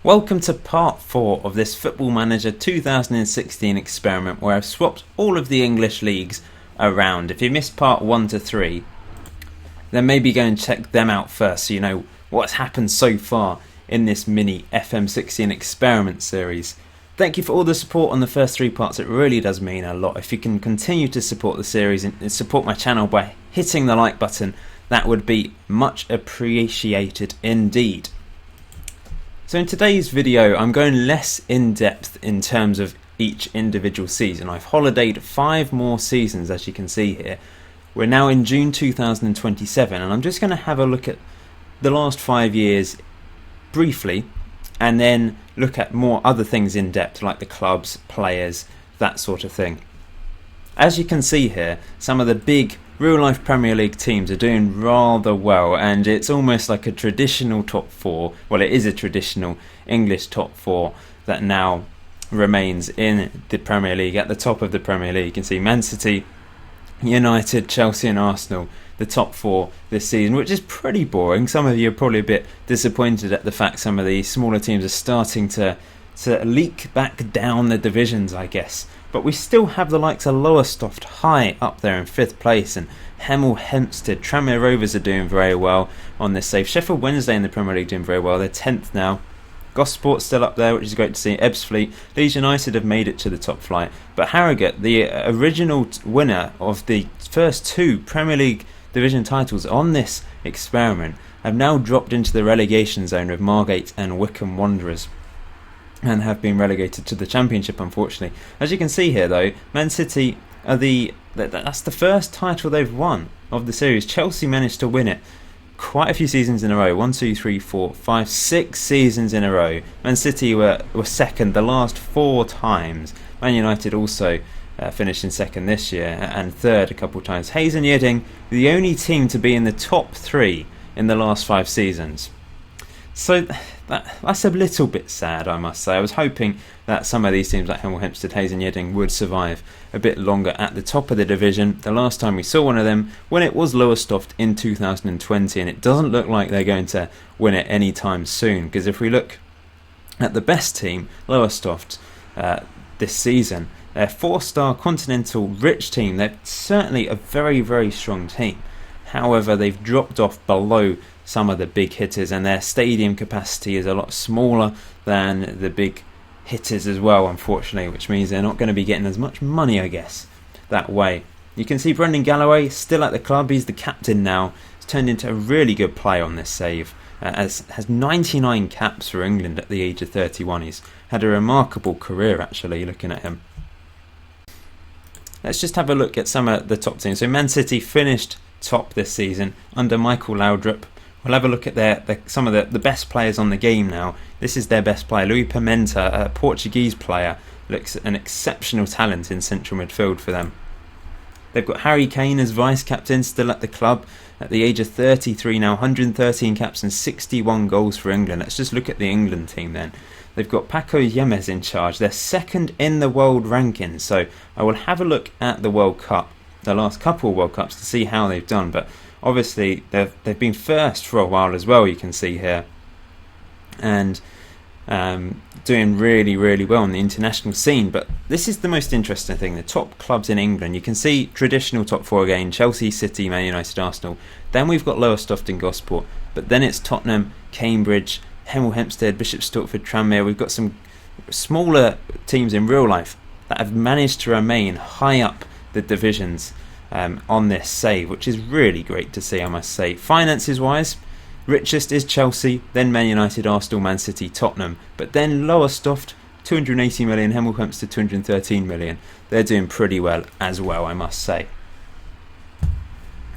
Welcome to part 4 of this Football Manager 2016 experiment where I've swapped all of the English leagues around. If you missed part 1 to 3, then maybe go and check them out first so you know what's happened so far in this mini FM16 experiment series. Thank you for all the support on the first 3 parts, it really does mean a lot. If you can continue to support the series and support my channel by hitting the like button, that would be much appreciated indeed. So in today's video I'm going less in depth in terms of each individual season. I've holidayed 5 more seasons, as you can see here. We're now in June 2027 and I'm just going to have a look at the last 5 years briefly and then look at more other things in depth like the clubs, players, that sort of thing. As you can see here, some of the big real life Premier League teams are doing rather well, and it's almost like a traditional top 4. Well, it is a traditional English top 4 that now remains in the Premier League. At the top of the Premier League you can see Man City, United, Chelsea and Arsenal, the top 4 this season, which is pretty boring. Some of you are probably a bit disappointed at the fact some of the smaller teams are starting to leak back down the divisions, I guess. But we still have the likes of Lowestoft high up there in 5th place, and Hemel Hempstead. Tranmere Rovers are doing very well on this save. Sheffield Wednesday in the Premier League doing very well. They're 10th now. Gosport still up there, which is great to see. Ebbsfleet, Leeds United have made it to the top flight. But Harrogate, the original winner of the first 2 Premier League division titles on this experiment, have now dropped into the relegation zone with Margate and Wycombe Wanderers, and have been relegated to the Championship, unfortunately. As you can see here though, Man City are that's the first title they've won of the series. Chelsea managed to win it quite a few seasons in a row. 1, 2, 3, 4, 5, 6 seasons in a row. Man City were second the last 4 times. Man United also finished in second this year and third a couple of times. Hayes and Yeading, the only team to be in the top 3 in the last 5 seasons. So that's a little bit sad, I must say. I was hoping that some of these teams like Hemel Hempstead, Hayes and Yeading would survive a bit longer at the top of the division. The last time we saw one of them, when it was Lowestoft in 2020, and it doesn't look like they're going to win it anytime soon, because if we look at the best team, Lowestoft, this season, they're a 4-star continental rich team. They're certainly a very, very strong team. However, they've dropped off below some of the big hitters, and their stadium capacity is a lot smaller than the big hitters as well, unfortunately, which means they're not going to be getting as much money, I guess, that way. You can see Brendan Galloway still at the club. He's the captain now. He's turned into a really good player on this save, has 99 caps for England at the age of 31. He's had a remarkable career, actually, looking at him. Let's just have a look at some of the top teams. So Man City finished top this season under Michael Laudrup. We'll have a look at some of the best players on the game now. This is their best player, Luis Pimenta, a Portuguese player. Looks an exceptional talent in central midfield for them. They've got Harry Kane as vice-captain, still at the club at the age of 33 now, 113 caps and 61 goals for England. Let's just look at the England team then. They've got Paco Yemez in charge. They're second in the world rankings, so I will have a look at the World Cup, the last couple of World Cups, to see how they've done. But obviously they've been first for a while as well, you can see here, and doing really, really well on the international scene. But this is the most interesting thing, the top clubs in England. You can see traditional top 4 again, Chelsea, City, Man United, Arsenal. Then we've got Lowestoft and Gosport, but then it's Tottenham, Cambridge, Hemel Hempstead, Bishop Stortford, Tranmere. We've got some smaller teams in real life that have managed to remain high up the divisions on this save, which is really great to see, I must say. Finances wise, richest is Chelsea, then Man United, Arsenal, Man City, Tottenham, but then Lowestoft 280 million, Hemel Hempstead 213 million. They're doing pretty well as well, I must say.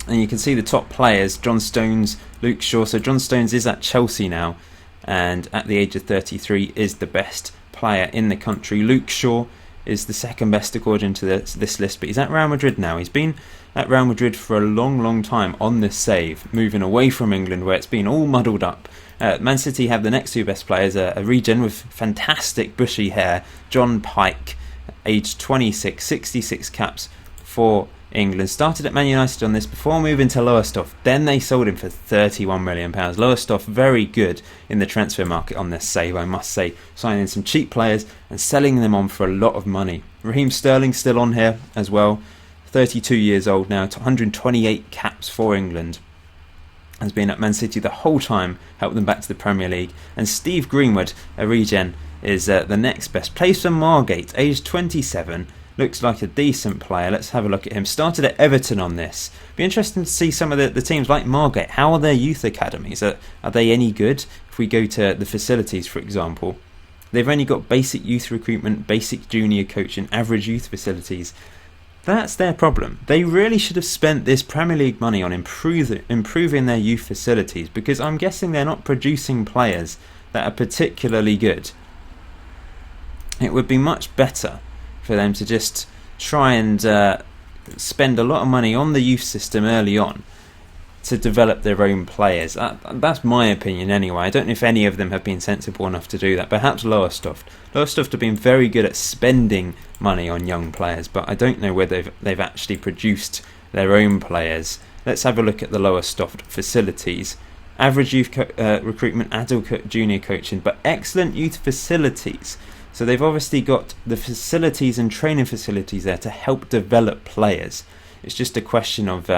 And you can see the top players, John Stones, Luke Shaw. So John Stones is at Chelsea now, and at the age of 33 is the best player in the country. Luke Shaw is the second best according to this list, but he's at Real Madrid now. He's been at Real Madrid for a long time on this save, moving away from England where it's been all muddled up. Man City have the next 2 best players, a regen with fantastic bushy hair, John Pike, aged 26, 66 caps for England. Started at Man United on this before moving to Lowestoft. Then they sold him for £31 million. Lowestoft very good in the transfer market on this save, I must say, signing some cheap players and selling them on for a lot of money. Raheem Sterling still on here as well, 32 years old now, 128 caps for England. Has been at Man City the whole time, helped them back to the Premier League. And Steve Greenwood, a regen, is the next best. Plays for Margate, aged 27. Looks like a decent player. Let's have a look at him. Started at Everton on this. Be interesting to see some of the teams like Margate. How are their youth academies? Are they any good? If we go to the facilities, for example, they've only got basic youth recruitment, basic junior coaching, average youth facilities. That's their problem. They really should have spent this Premier League money on improving their youth facilities, because I'm guessing they're not producing players that are particularly good. It would be much better for them to just try and spend a lot of money on the youth system early on to develop their own players. That's my opinion anyway. I don't know if any of them have been sensible enough to do that. Perhaps Lowestoft. Lowestoft have been very good at spending money on young players, but I don't know whether they've actually produced their own players. Let's have a look at the Lowestoft facilities. Average youth recruitment, adult junior coaching, but excellent youth facilities. So they've obviously got the facilities and training facilities there to help develop players. It's just a question of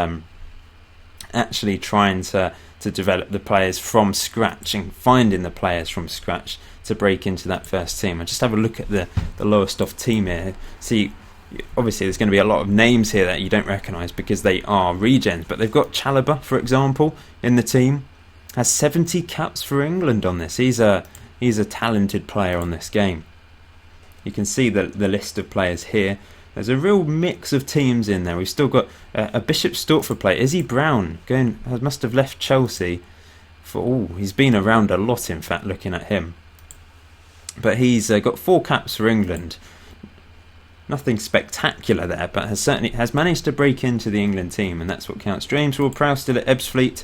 actually trying to develop the players from scratch and finding the players from scratch to break into that first team. I just have a look at the Lowestoft team here. See, obviously there's going to be a lot of names here that you don't recognise because they are regens, but they've got Chalobah, for example, in the team. Has 70 caps for England on this. He's a talented player on this game. You can see the list of players here. There's a real mix of teams in there. We've still got a Bishop Stortford player, Izzy Brown, must have left Chelsea he's been around a lot, in fact, looking at him. But he's got 4 caps for England. Nothing spectacular there, but has managed to break into the England team, and that's what counts. James Ward-Prowse still at Ebbsfleet.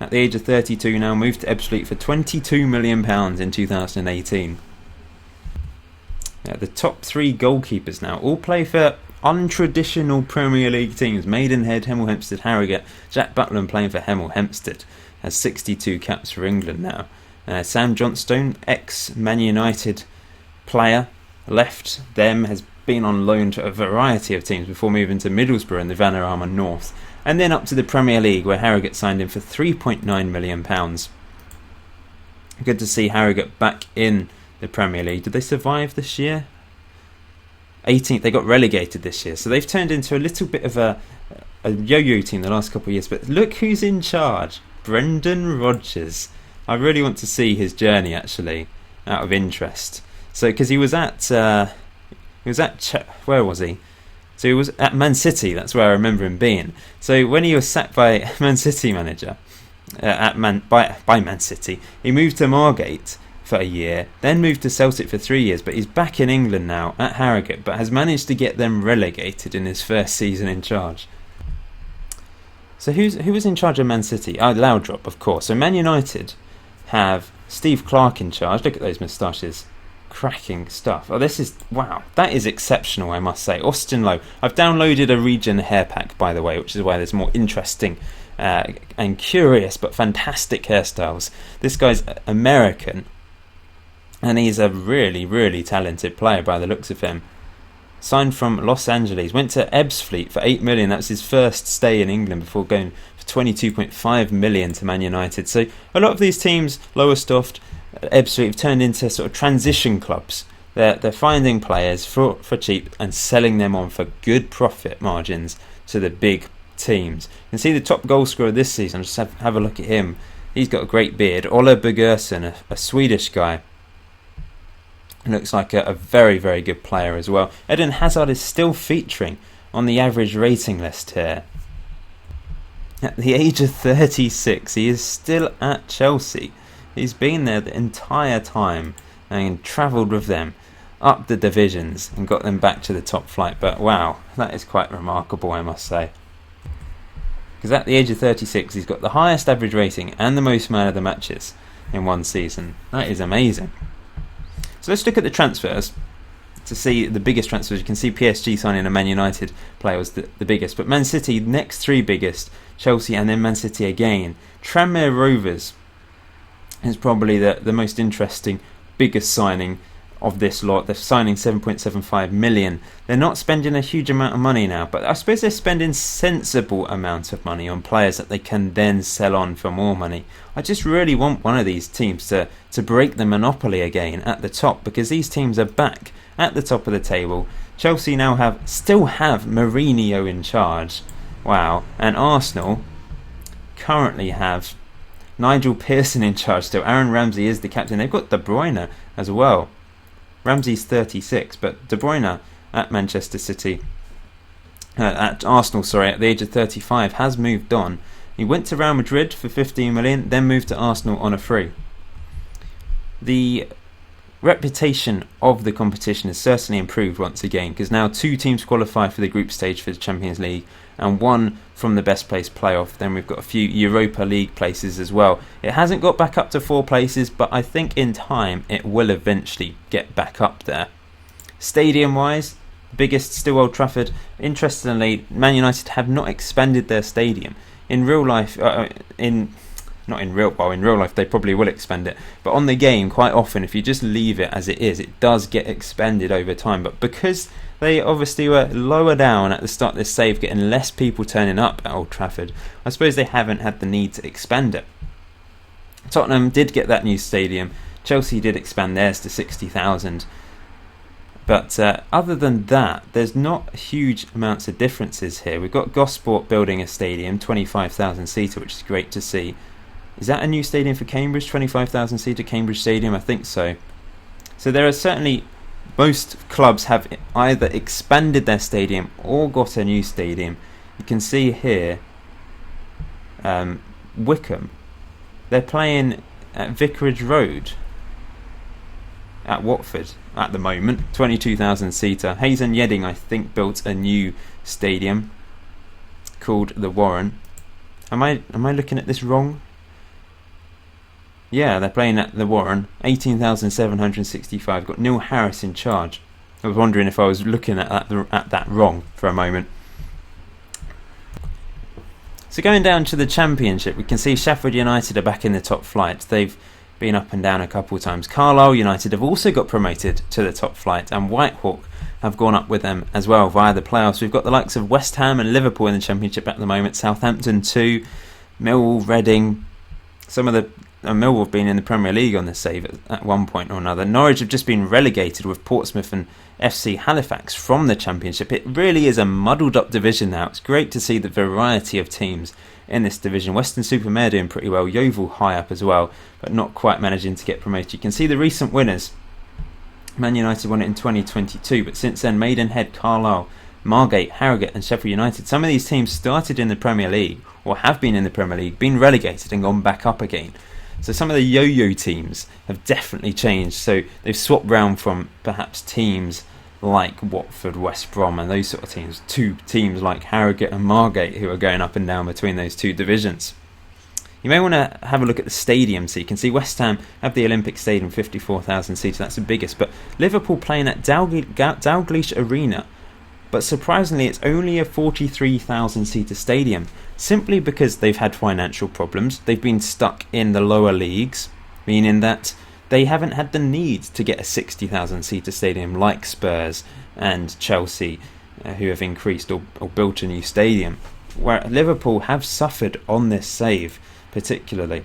At the age of 32 now, moved to Ebbsfleet for £22 million in 2018. The top 3 goalkeepers now all play for untraditional Premier League teams. Maidenhead, Hemel Hempstead, Harrogate. Jack Butland playing for Hemel Hempstead has 62 caps for England now. Sam Johnstone, ex-Man United player, left them, has been on loan to a variety of teams before moving to Middlesbrough in the Vanarama North, and then up to the Premier League where Harrogate signed him for £3.9 million. Good to see Harrogate back in the Premier League. Did they survive this year? 18th. They got relegated this year, so they've turned into a little bit of a yo-yo team the last couple of years. But look who's in charge, Brendan Rodgers. I really want to see his journey, actually, out of interest. So because he was at where was he? So he was at Man City. That's where I remember him being. So when he was sacked by Man City manager by Man City, he moved to Margate for a year, then moved to Celtic for 3 years, but he's back in England now at Harrogate, but has managed to get them relegated in his first season in charge. So who was in charge of Man City? Laudrup, of course. So Man United have Steve Clarke in charge. Look at those moustaches. Cracking stuff. Oh, wow, that is exceptional, I must say. Austin Lowe. I've downloaded a regen hair pack, by the way, which is why there's more interesting and curious but fantastic hairstyles. This guy's American, and he's a really, really talented player by the looks of him. Signed from Los Angeles, went to Ebbsfleet for $8 million. That was his first stay in England before going for $22.5 million to Man United. So a lot of these teams, Lowestoft, Ebbsfleet, have turned into sort of transition clubs. They're finding players for cheap and selling them on for good profit margins to the big teams. You can see the top goal scorer this season. Just have a look at him. He's got a great beard. Ola Bergersen, a Swedish guy. Looks like a very, very good player as well. Eden Hazard is still featuring on the average rating list here. At the age of 36, he is still at Chelsea. He's been there the entire time and travelled with them up the divisions and got them back to the top flight. But wow, that is quite remarkable, I must say. Because at the age of 36, he's got the highest average rating and the most man of the matches in one season. That is amazing. So let's look at the transfers. to see the biggest transfers. You can see PSG signing a Man United player was the biggest, but Man City next three biggest, Chelsea and then Man City again. Tranmere Rovers is probably the most interesting, biggest signing of this lot. They're signing 7.75 million. They're not spending a huge amount of money now, but I suppose they're spending sensible amounts of money on players that they can then sell on for more money. I just really want one of these teams to break the monopoly again at the top, because these teams are back at the top of the table. Chelsea now still have Mourinho in charge. Wow. And Arsenal currently have Nigel Pearson in charge still. Aaron Ramsey is the captain. They've got De Bruyne as well. Ramsey's 36, but De Bruyne at Manchester City, at Arsenal, at the age of 35, has moved on. He went to Real Madrid for 15 million, then moved to Arsenal on a free. The reputation of the competition has certainly improved once again, because now 2 teams qualify for the group stage for the Champions League and 1 from the best place playoff. Then we've got a few Europa League places as well. It hasn't got back up to 4 places, but I think in time it will eventually get back up there. Stadium wise, biggest still Old Trafford. Interestingly, Man United have not expanded their stadium. In real life, in real life they probably will expand it, but on the game quite often if you just leave it as it is, it does get expanded over time. But because they obviously were lower down at the start of this save, getting less people turning up at Old Trafford, I suppose they haven't had the need to expand it. Tottenham did get that new stadium. Chelsea did expand theirs to 60,000. But other than that, there's not huge amounts of differences here. We've got Gosport building a stadium, 25,000 seater, which is great to see. Is that a new stadium for Cambridge? 25,000 seater Cambridge Stadium? I think so. So there are certainly, most clubs have either expanded their stadium or got a new stadium. You can see here, Wickham. They're playing at Vicarage Road at Watford at the moment. 22,000 seater. Hayes and Yedding, I think, built a new stadium called the Warren. Am I looking at this wrong? Yeah, they're playing at the Warren, 18,765. Got Neil Harris in charge. I was wondering if I was looking at that wrong for a moment. So going down to the Championship, we can see Sheffield United are back in the top flight. They've been up and down a couple of times. Carlisle United have also got promoted to the top flight, and Whitehawk have gone up with them as well via the playoffs. We've got the likes of West Ham and Liverpool in the Championship at the moment. Southampton 2, Millwall, Reading. Some of the Millwall have been in the Premier League on the save at one point or another. Norwich have just been relegated with Portsmouth and FC Halifax from the Championship. It really is a muddled up division now. It's great to see the variety of teams in this division. Weston-super-Mare doing pretty well. Yeovil high up as well, but not quite managing to get promoted. You can see the recent winners. Man United won it in 2022, but since then Maidenhead, Carlisle, Margate, Harrogate and Sheffield United. Some of these teams started in the Premier League, or have been in the Premier League, been relegated and gone back up again. So some of the yo-yo teams have definitely changed. So they've swapped round from perhaps teams like Watford, West Brom and those sort of teams to teams like Harrogate and Margate, who are going up and down between those two divisions. You may want to have a look at the stadium, so you can see West Ham have the Olympic Stadium, 54,000 seats, that's the biggest, but Liverpool playing at Dalglish Arena, but surprisingly it's only a 43,000 seater stadium, simply because they've had financial problems. They've been stuck in the lower leagues, meaning that they haven't had the need to get a 60,000 seater stadium like Spurs and Chelsea, who have increased or built a new stadium, where Liverpool have suffered on this save particularly.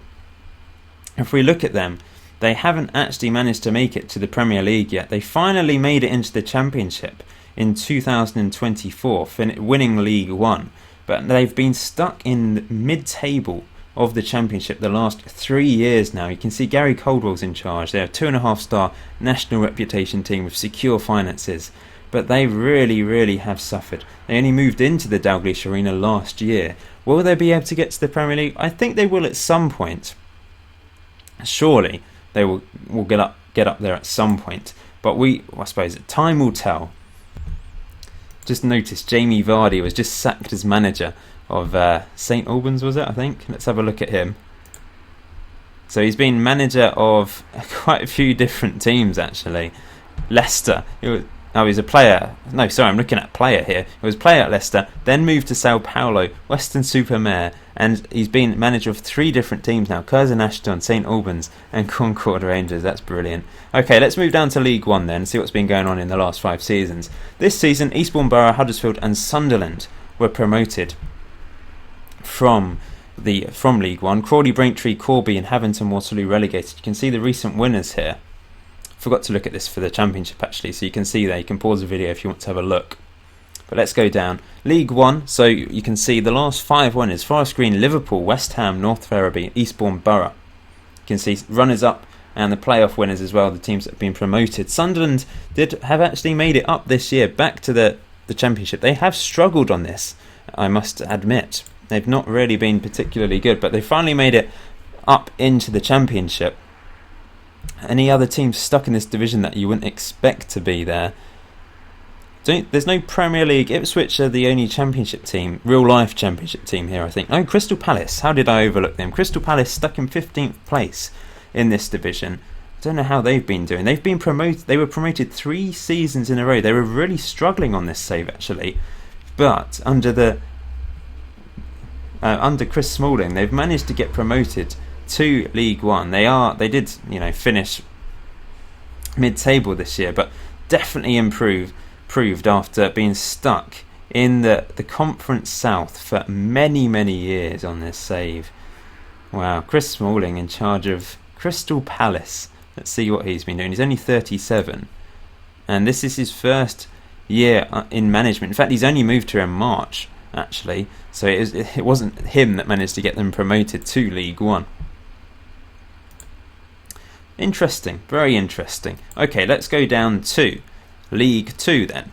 If we look at them, they haven't actually managed to make it to the Premier League yet. They finally made it into the Championship in 2024, winning League One, but they've been stuck in mid-table of the Championship the last 3 years now. You can see Gary Caldwell's in charge. They're a 2.5-star national reputation team with secure finances, but they really have suffered. They only moved into the Dalglish Arena last year. Will they be able to get to the Premier League? I think they will at some point. Surely they will get up there at some point, but I suppose time will tell. Just noticed Jamie Vardy was just sacked as manager of St Albans, was it? I think. Let's have a look at him. So he's been manager of quite a few different teams actually. Leicester. Oh, he's a player. No, sorry, I'm looking at a player here. He was a player at Leicester, then moved to Sao Paulo, Weston-super-Mare, and he's been manager of 3 different teams now: Curzon, Ashton, St Albans and Concord Rangers. That's brilliant. Okay, let's move down to League One then and see what's been going on in the last 5 seasons. This season, Eastbourne Borough, Huddersfield and Sunderland were promoted from League One. Crawley, Braintree, Corby and Havant Waterloo relegated. You can see the recent winners here. Forgot to look at this for the Championship actually, so you can see there. You can pause the video if you want to have a look. But let's go down. League One, so you can see the last 5 winners: Forest Green, Liverpool, West Ham, North Ferriby, Eastbourne Borough. You can see runners up and the playoff winners as well, the teams that have been promoted. Sunderland have actually made it up this year, back to the Championship. They have struggled on this, I must admit. They've not really been particularly good, but they finally made it up into the Championship. Any other teams stuck in this division that you wouldn't expect to be there? There's no Premier League. Ipswich are the only Championship team, real life Championship team here, I think. No, Crystal Palace. How did I overlook them? Crystal Palace stuck in 15th place in this division. I don't know how they've been doing. They've been promoted. They were promoted 3 seasons in a row. They were really struggling on this save actually, but under Chris Smalling, they've managed to get promoted to League One. They did finish mid-table this year, but definitely improved after being stuck in the Conference South for many years on this save. Wow, Chris Smalling in charge of Crystal Palace. Let's see what he's been doing. He's only 37 and this is his first year in management. In fact, he's only moved here in March actually, so it wasn't him that managed to get them promoted to League One. Interesting, very interesting. Okay, let's go down to League 2 then,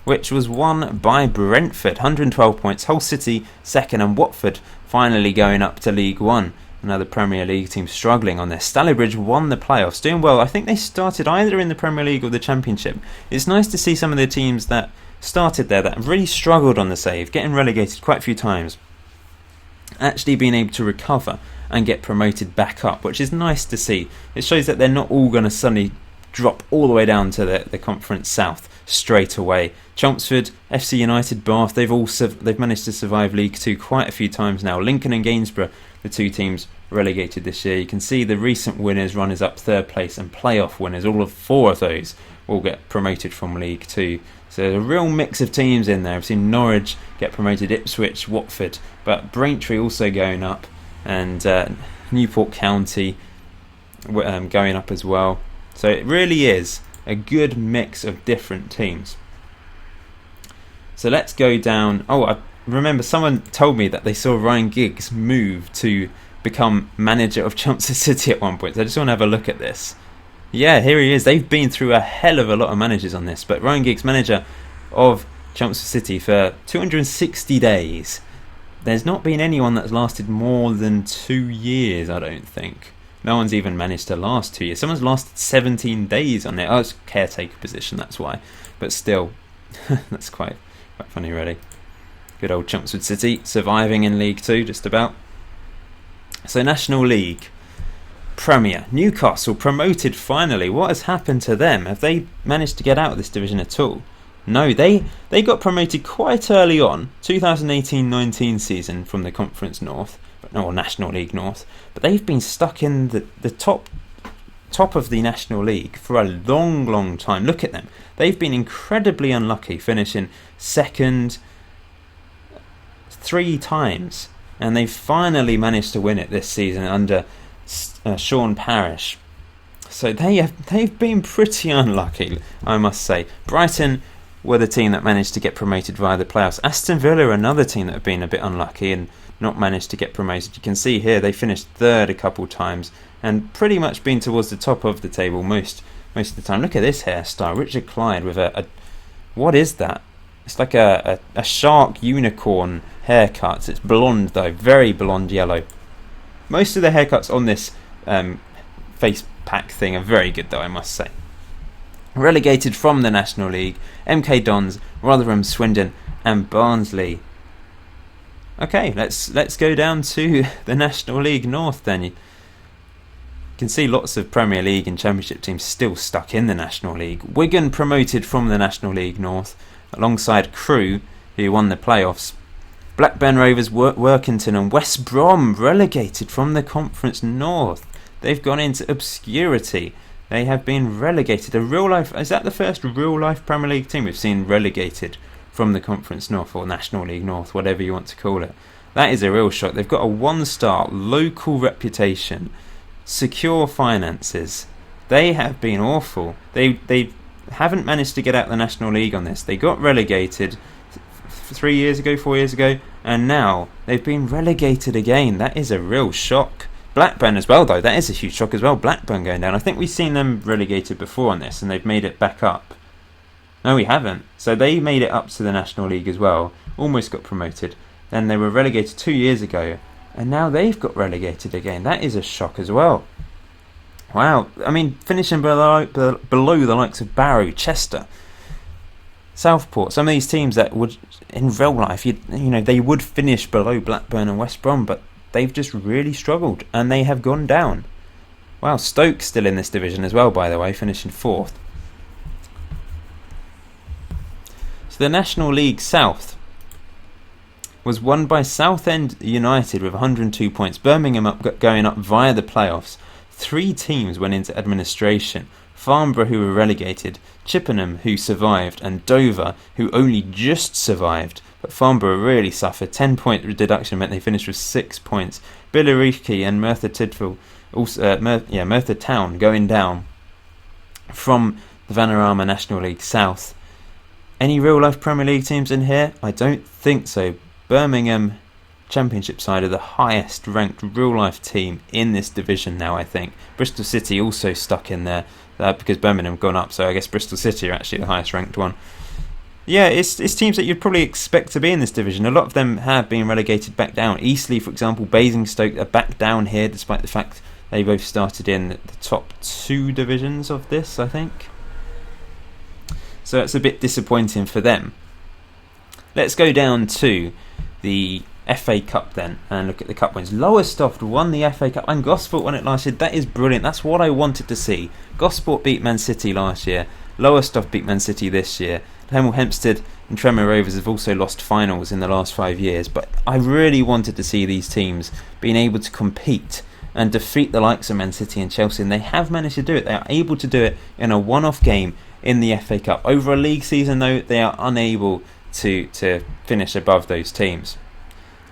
which was won by Brentford, 112 points. Hull City second and Watford finally going up to League 1. Another Premier League team struggling on this. Stalybridge won the playoffs, doing well. I think they started either in the Premier League or the Championship. It's nice to see some of the teams that started there that have really struggled on the save, getting relegated quite a few times, actually being able to recover and get promoted back up, which is nice to see. It shows that they're not all going to suddenly drop all the way down to the Conference South straight away. Chelmsford, FC United, Bath, they've managed to survive League 2 quite a few times now. Lincoln and Gainsborough, the 2 teams relegated this year. You can see the recent winners, runners up, 3rd place and playoff winners. All of 4 of those will get promoted from League 2. So there's a real mix of teams in there. I've seen Norwich get promoted, Ipswich, Watford, but Braintree also going up, and Newport County going up as well. So it really is a good mix of different teams. So let's go down. Oh, I remember someone told me that they saw Ryan Giggs move to become manager of Chelmsford City at one point. So I just want to have a look at this. Yeah, here he is. They've been through a hell of a lot of managers on this, but Ryan Giggs, manager of Chelmsford City for 260 days. There's not been anyone that's lasted more than 2 years, I don't think. No one's even managed to last 2 years. Someone's lasted 17 days on it. Oh, it's a caretaker position, that's why. But still, that's quite funny, really. Good old Chelmsford City, surviving in League 2, just about. So, National League. Premier. Newcastle promoted finally. What has happened to them? Have they managed to get out of this division at all? No, they got promoted quite early on, 2018-19 season from the Conference North, or National League North, but they've been stuck in the top of the National League for a long time. Look at them. They've been incredibly unlucky, finishing second 3 times, and they've finally managed to win it this season under Sean Parrish. So they've been pretty unlucky, I must say. Brighton were the team that managed to get promoted via the playoffs. Aston Villa are another team that have been a bit unlucky and not managed to get promoted. You can see here they finished 3rd a couple times and pretty much been towards the top of the table most of the time. Look at this hairstyle. Richard Clyde with a what is that? It's like a shark unicorn haircut. It's blonde though, very blonde yellow. Most of the haircuts on this face pack thing are very good though, I must say. Relegated from the National League, MK Dons, Rotherham, Swindon and Barnsley. Okay, let's go down to the National League North then. You can see lots of Premier League and Championship teams still stuck in the National League. Wigan promoted from the National League North alongside Crewe, who won the playoffs. Blackburn Rovers, Workington and West Brom relegated from the Conference North. They've gone into obscurity. They have been relegated. Is that the first real-life Premier League team we've seen relegated from the Conference North or National League North, whatever you want to call it? That is a real shock. They've got a one-star local reputation, secure finances. They have been awful. They haven't managed to get out the National League on this. They got relegated 4 years ago, and now they've been relegated again. That is a real shock. Blackburn as well, though. That is a huge shock as well. Blackburn going down. I think we've seen them relegated before on this, and they've made it back up. No, we haven't. So they made it up to the National League as well. Almost got promoted. Then they were relegated 2 years ago, and now they've got relegated again. That is a shock as well. Wow. I mean, finishing below the likes of Barrow, Chester, Southport, some of these teams that would, in real life, they would finish below Blackburn and West Brom, but they've just really struggled, and they have gone down. Wow, Stoke still in this division as well, by the way, finishing 4th. So the National League South was won by Southend United with 102 points. Birmingham going up via the playoffs. 3 teams went into administration. Farnborough, who were relegated, Chippenham, who survived, and Dover, who only just survived. But Farnborough really suffered. 10-point deduction meant they finished with 6 points. Billericay and Merthyr Tydfil, Merthyr Town going down from the Vanarama National League South. Any real-life Premier League teams in here? I don't think so. Birmingham Championship side are the highest ranked real-life team in this division now, I think. Bristol City also stuck in there because Birmingham have gone up, so I guess Bristol City are actually the highest ranked one. Yeah, it's teams that you'd probably expect to be in this division. A lot of them have been relegated back down. Eastleigh, for example, Basingstoke are back down here, despite the fact they both started in the top 2 divisions of this, I think. So it's a bit disappointing for them. Let's go down to the FA Cup then and look at the cup wins. Lowestoft won the FA Cup and Gosport won it last year. That is brilliant. That's what I wanted to see. Gosport beat Man City last year. Lowestoft beat Man City this year. Hemel Hempstead and Tranmere Rovers have also lost finals in the last 5 years, but I really wanted to see these teams being able to compete and defeat the likes of Man City and Chelsea, and they have managed to do it. They are able to do it in a one-off game in the FA Cup. Over a league season, though, they are unable to finish above those teams.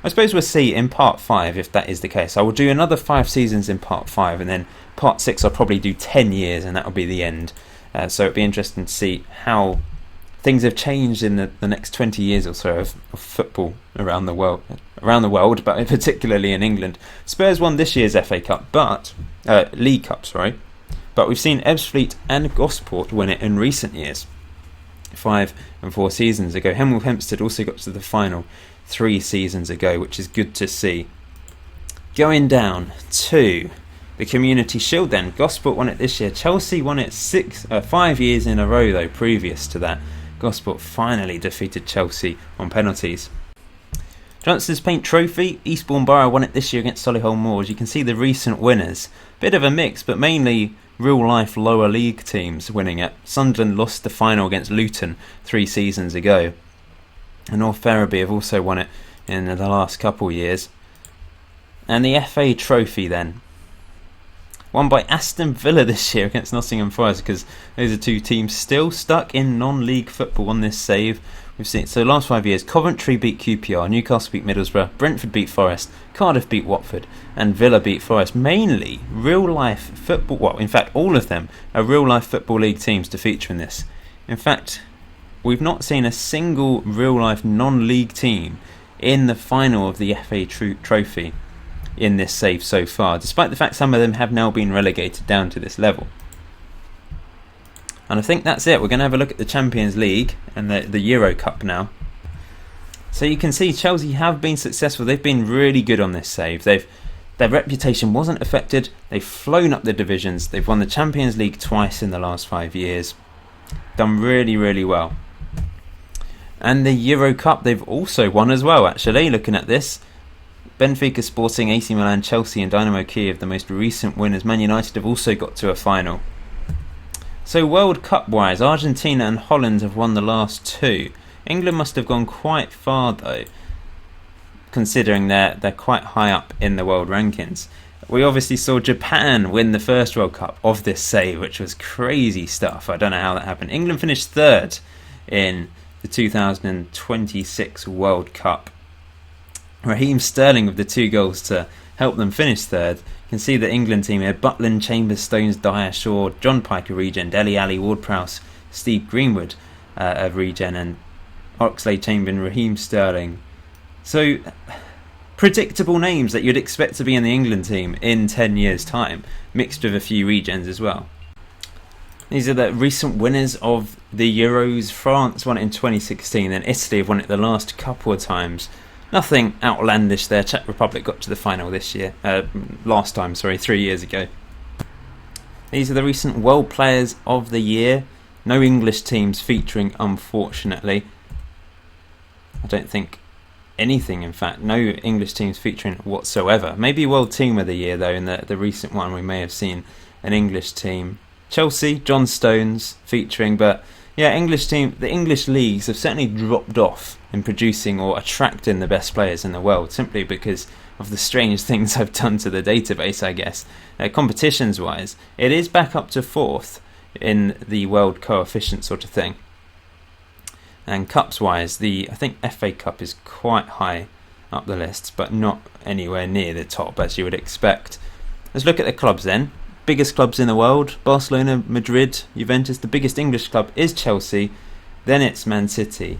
I suppose we'll see in part 5 if that is the case. I will do another 5 seasons in part 5, and then part 6 I'll probably do 10 years, and that will be the end. So it'll be interesting to see how things have changed in the next 20 years or so of football around the world, but particularly in England. Spurs won this year's FA Cup, League Cup, but we've seen Ebbsfleet and Gosport win it in recent years, 5 and 4 seasons ago. Hemel Hempstead also got to the final 3 seasons ago, which is good to see. Going down to the Community Shield then. Gosport won it this year. Chelsea won it 5 years in a row though previous to that. Gosport finally defeated Chelsea on penalties. Johnston's Paint Trophy, Eastbourne Borough won it this year against Solihull Moors. You can see the recent winners. Bit of a mix, but mainly real-life lower league teams winning it. Sunderland lost the final against Luton 3 seasons ago. And North Ferriby have also won it in the last couple of years. And the FA Trophy then, won by Aston Villa this year against Nottingham Forest, because those are 2 teams still stuck in non-league football on this save. We've seen so last 5 years, Coventry beat QPR, Newcastle beat Middlesbrough, Brentford beat Forest, Cardiff beat Watford, and Villa beat Forest. Mainly real-life football. Well, in fact, all of them are real-life football league teams to feature in this. In fact, we've not seen a single real-life non-league team in the final of the FA Trophy in this save so far, despite the fact some of them have now been relegated down to this level. And I think that's it. We're going to have a look at the Champions League and the Euro Cup now. So you can see Chelsea have been successful. They've been really good on this save. Their reputation wasn't affected. They've flown up the divisions. They've won the Champions League twice in the last 5 years. Done really, really well. And the Euro Cup they've also won as well, actually, looking at this. Benfica, Sporting, AC Milan, Chelsea and Dynamo Kiev, the most recent winners. Man United have also got to a final. So World Cup wise, Argentina and Holland have won the last two. England must have gone quite far though, considering they're quite high up in the world rankings. We obviously saw Japan win the first World Cup of this save, which was crazy stuff. I don't know how that happened. England finished third in the 2026 World Cup. Raheem Sterling with the 2 goals to help them finish third. You can see the England team here: Butland, Chambers, Stones, Dyer, Shaw, John Piker, Regen, Dele Alli, Ward-Prowse, Steve Greenwood of Regen, and Oxlade-Chamberlain, Raheem Sterling. So predictable names that you'd expect to be in the England team in 10 years' time, mixed with a few regens as well. These are the recent winners of the Euros. France won it in 2016, and Italy have won it the last couple of times. Nothing outlandish there. Czech Republic got to the final last time, 3 years ago. These are the recent World Players of the Year. No English teams featuring, unfortunately. I don't think anything, in fact. No English teams featuring whatsoever. Maybe World Team of the Year, though. In the recent one, we may have seen an English team. Chelsea, John Stones featuring, but yeah, the English leagues have certainly dropped off in producing or attracting the best players in the world, simply because of the strange things I've done to the database, I guess. Competitions-wise, it is back up to 4th in the world coefficient sort of thing. And cups-wise, I think FA Cup is quite high up the list, but not anywhere near the top, as you would expect. Let's look at the clubs then. Biggest clubs in the world: Barcelona, Madrid, Juventus. The biggest English club is Chelsea, then it's Man City.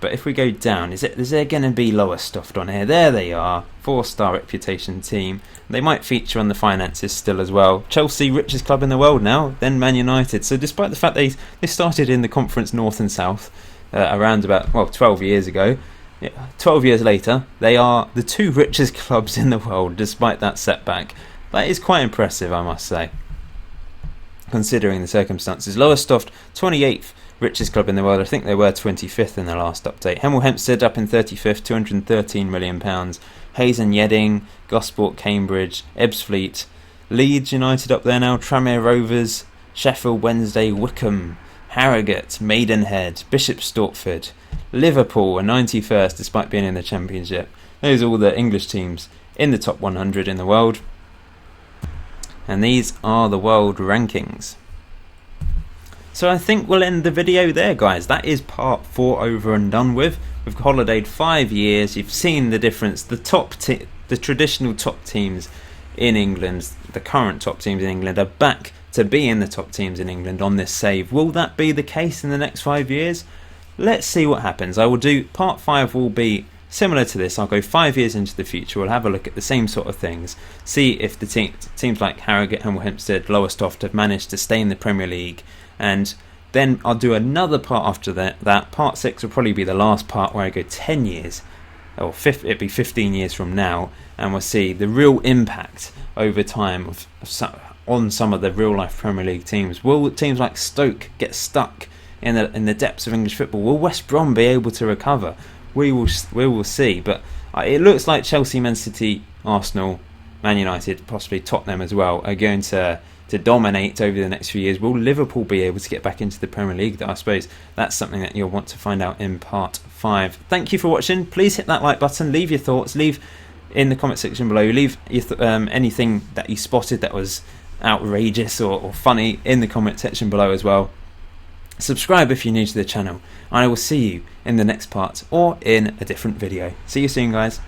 But if we go down, is there going to be Lowestoft on here? There they are, 4-star reputation team. They might feature on the finances still as well. Chelsea, richest club in the world now, then Man United. So despite the fact they started in the Conference North and South around about 12 years ago, 12 years later, they are the 2 richest clubs in the world despite that setback. That is quite impressive, I must say, considering the circumstances. Lowestoft, 28th richest club in the world. I think they were 25th in the last update. Hemel Hempstead up in 35th, £213 million. Hayes and Yedding, Gosport, Cambridge, Ebbsfleet, Leeds United up there now, Tranmere Rovers, Sheffield Wednesday, Wycombe, Harrogate, Maidenhead, Bishop Stortford, Liverpool are 91st despite being in the Championship. Those are all the English teams in the top 100 in the world. And these are the world rankings. So I think we'll end the video there, guys. That is part 4 over and done with. We've holidayed 5 years. You've seen the difference. The traditional top teams in England, the current top teams in England, are back to being the top teams in England on this save. Will that be the case in the next 5 years? Let's see what happens. I will do part 5 will be similar to this. I'll go 5 years into the future. We'll have a look at the same sort of things. See if the teams like Harrogate, Hemel Hempstead, Lowestoft have managed to stay in the Premier League. And then I'll do another part after that. Part 6 will probably be the last part where I go 10 years. Or it'll be 15 years from now. And we'll see the real impact over time on some of the real-life Premier League teams. Will teams like Stoke get stuck in the depths of English football? Will West Brom be able to recover? We will see, but it looks like Chelsea, Man City, Arsenal, Man United, possibly Tottenham as well, are going to dominate over the next few years. Will Liverpool be able to get back into the Premier League? I suppose that's something that you'll want to find out in part 5. Thank you for watching. Please hit that like button, leave your thoughts, leave in the comment section below, leave your anything that you spotted that was outrageous or funny in the comment section below as well. Subscribe if you're new to the channel, and I will see you in the next part or in a different video. See you soon, guys.